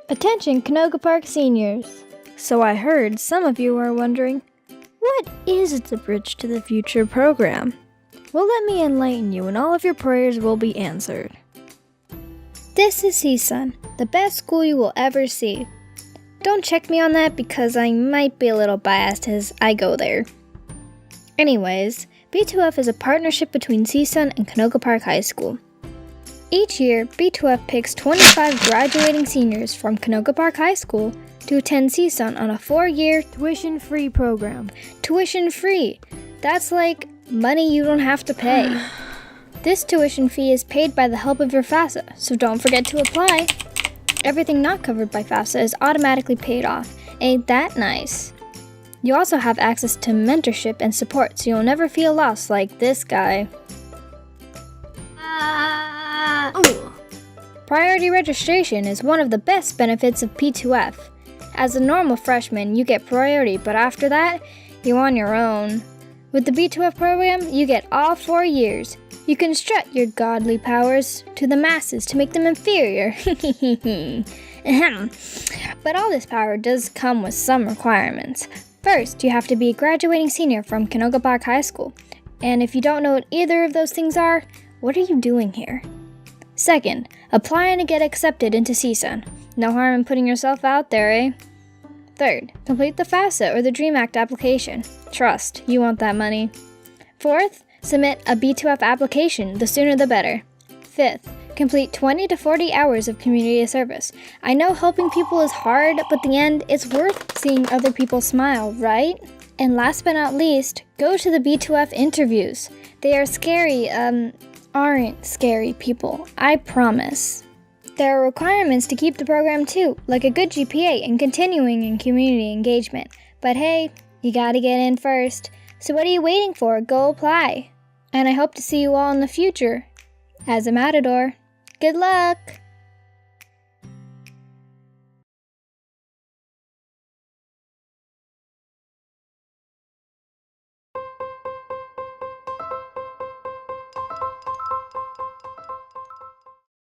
Attention Canoga Park seniors. So I heard some of you are wondering, what is the Bridge to the Future program? Well, let me enlighten you and all of your prayers will be answered. This is CSUN, the best school you will ever see. Don't check me on that because I might be a little biased as I go there. Anyways, B2F is a partnership between CSUN and Canoga Park High School. Each year, B2F picks 25 graduating seniors from Canoga Park High School to attend CSUN on a 4-year tuition-free program. Tuition-free! That's like money you don't have to pay. This tuition fee is paid by the help of your FAFSA, so don't forget to apply. Everything not covered by FAFSA is automatically paid off. Ain't that nice? You also have access to mentorship and support, so you'll never feel lost like this guy. Priority registration is one of the best benefits of P2F. As a normal freshman, you get priority, but after that, you're on your own. With the B2F program, you get all 4 years. You can strut your godly powers to the masses to make them inferior. But all this power does come with some requirements. First, you have to be a graduating senior from Canoga Park High School. And if you don't know what either of those things are, what are you doing here? Second, apply to get accepted into CSUN. No harm in putting yourself out there, eh? Third, complete the FAFSA or the DREAM Act application. Trust, you want that money. Fourth, submit a B2F application, the sooner the better. Fifth, complete 20 to 40 hours of community service. I know helping people is hard, but in the end, it's worth seeing other people smile, right? And last but not least, go to the B2F interviews. They are scary, aren't scary people, I promise. There are requirements to keep the program too, like a good GPA and continuing in community engagement. But hey, you gotta get in first. So what are you waiting for? Go apply. And I hope to see you all in the future as a Matador. Good luck!